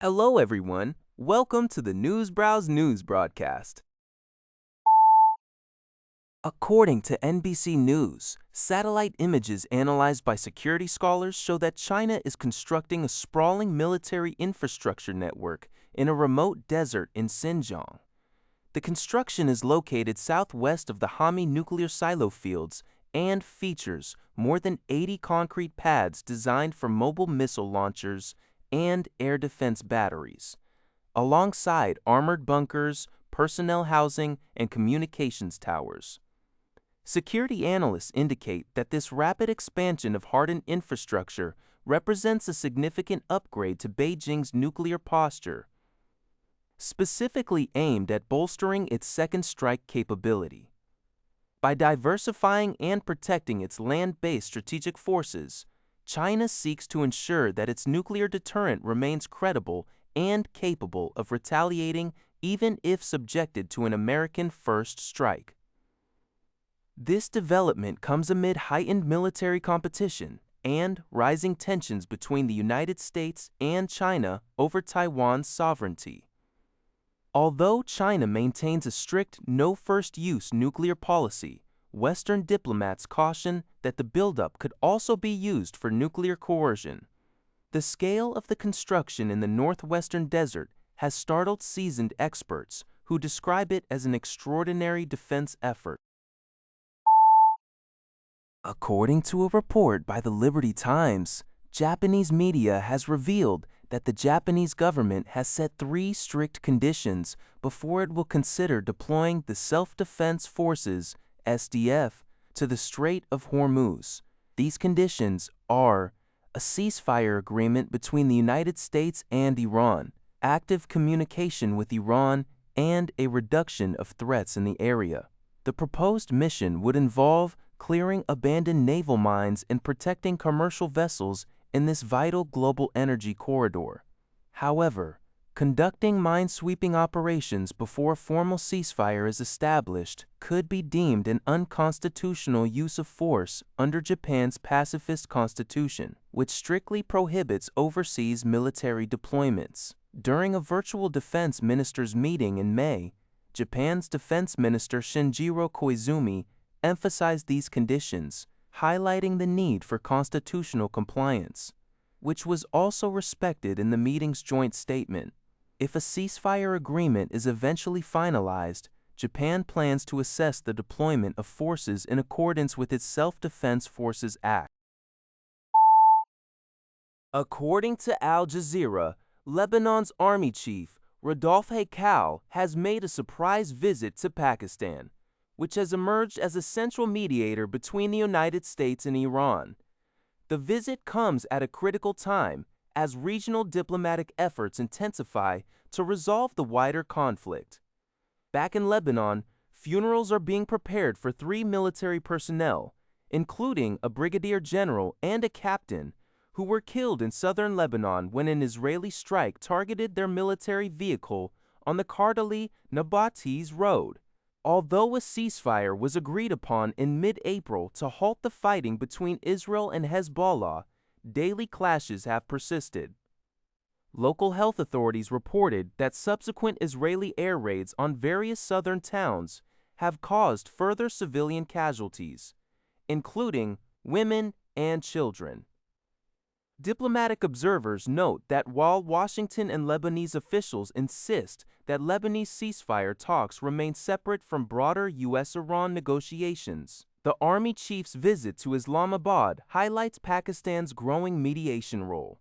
Hello, everyone. Welcome to the Newsbrowse News broadcast. According to NBC News, satellite images analyzed by security scholars show that China is constructing a sprawling military infrastructure network in a remote desert in Xinjiang. The construction is located southwest of the Hami nuclear silo fields and features more than 80 concrete pads designed for mobile missile launchers and air defense batteries, alongside armored bunkers, personnel housing, and communications towers. Security analysts indicate that this rapid expansion of hardened infrastructure represents a significant upgrade to Beijing's nuclear posture, specifically aimed at bolstering its second strike capability. By diversifying and protecting its land-based strategic forces, China seeks to ensure that its nuclear deterrent remains credible and capable of retaliating even if subjected to an American first strike. This development comes amid heightened military competition and rising tensions between the United States and China over Taiwan's sovereignty. Although China maintains a strict no-first-use nuclear policy, Western diplomats caution that the buildup could also be used for nuclear coercion. The scale of the construction in the northwestern desert has startled seasoned experts who describe it as an extraordinary defense effort. According to a report by the Liberty Times, Japanese media has revealed that the Japanese government has set 3 strict conditions before it will consider deploying the Self-Defense Forces, SDF, to the Strait of Hormuz. These conditions are a ceasefire agreement between the United States and Iran, active communication with Iran, and a reduction of threats in the area. The proposed mission would involve clearing abandoned naval mines and protecting commercial vessels in this vital global energy corridor. However, conducting mine-sweeping operations before a formal ceasefire is established could be deemed an unconstitutional use of force under Japan's pacifist constitution, which strictly prohibits overseas military deployments. During a virtual defense ministers' meeting in May, Japan's Defense Minister Shinjiro Koizumi emphasized these conditions, highlighting the need for constitutional compliance, which was also respected in the meeting's joint statement. If a ceasefire agreement is eventually finalized, Japan plans to assess the deployment of forces in accordance with its Self-Defense Forces Act. According to Al Jazeera, Lebanon's army chief, Rodolphe Haikal, has made a surprise visit to Pakistan, which has emerged as a central mediator between the United States and Iran. The visit comes at a critical time as regional diplomatic efforts intensify to resolve the wider conflict. Back in Lebanon, funerals are being prepared for 3 military personnel, including a brigadier general and a captain, who were killed in southern Lebanon when an Israeli strike targeted their military vehicle on the Kardali-Nabateez road. Although a ceasefire was agreed upon in mid-April to halt the fighting between Israel and Hezbollah, daily clashes have persisted. Local health authorities reported that subsequent Israeli air raids on various southern towns have caused further civilian casualties, including women and children. Diplomatic observers note that while Washington and Lebanese officials insist that Lebanese ceasefire talks remain separate from broader U.S.-Iran negotiations, the army chief's visit to Islamabad highlights Pakistan's growing mediation role.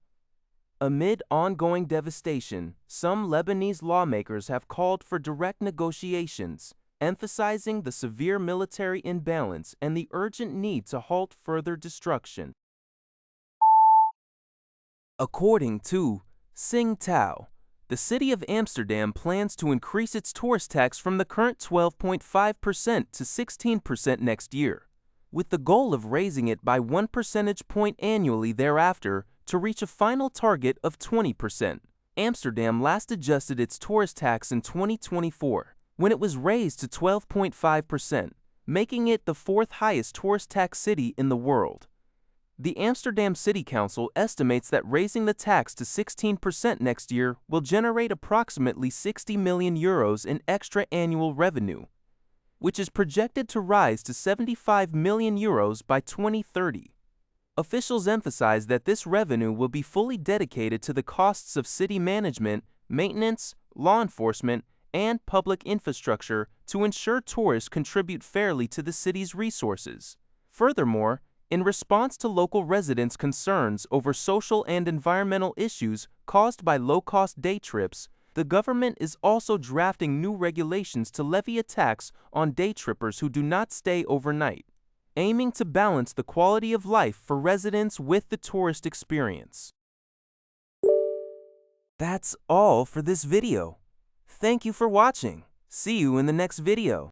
Amid ongoing devastation, some Lebanese lawmakers have called for direct negotiations, emphasizing the severe military imbalance and the urgent need to halt further destruction. According to Tsingtao, the city of Amsterdam plans to increase its tourist tax from the current 12.5% to 16% next year, with the goal of raising it by 1 percentage point annually thereafter to reach a final target of 20%. Amsterdam last adjusted its tourist tax in 2024, when it was raised to 12.5%, making it the 4th highest tourist tax city in the world. The Amsterdam City Council estimates that raising the tax to 16% next year will generate approximately €60 million in extra annual revenue, which is projected to rise to €75 million by 2030. Officials emphasize that this revenue will be fully dedicated to the costs of city management, maintenance, law enforcement, and public infrastructure to ensure tourists contribute fairly to the city's resources. Furthermore, in response to local residents' concerns over social and environmental issues caused by low-cost day trips, the government is also drafting new regulations to levy a tax on day trippers who do not stay overnight, aiming to balance the quality of life for residents with the tourist experience. That's all for this video. Thank you for watching. See you in the next video.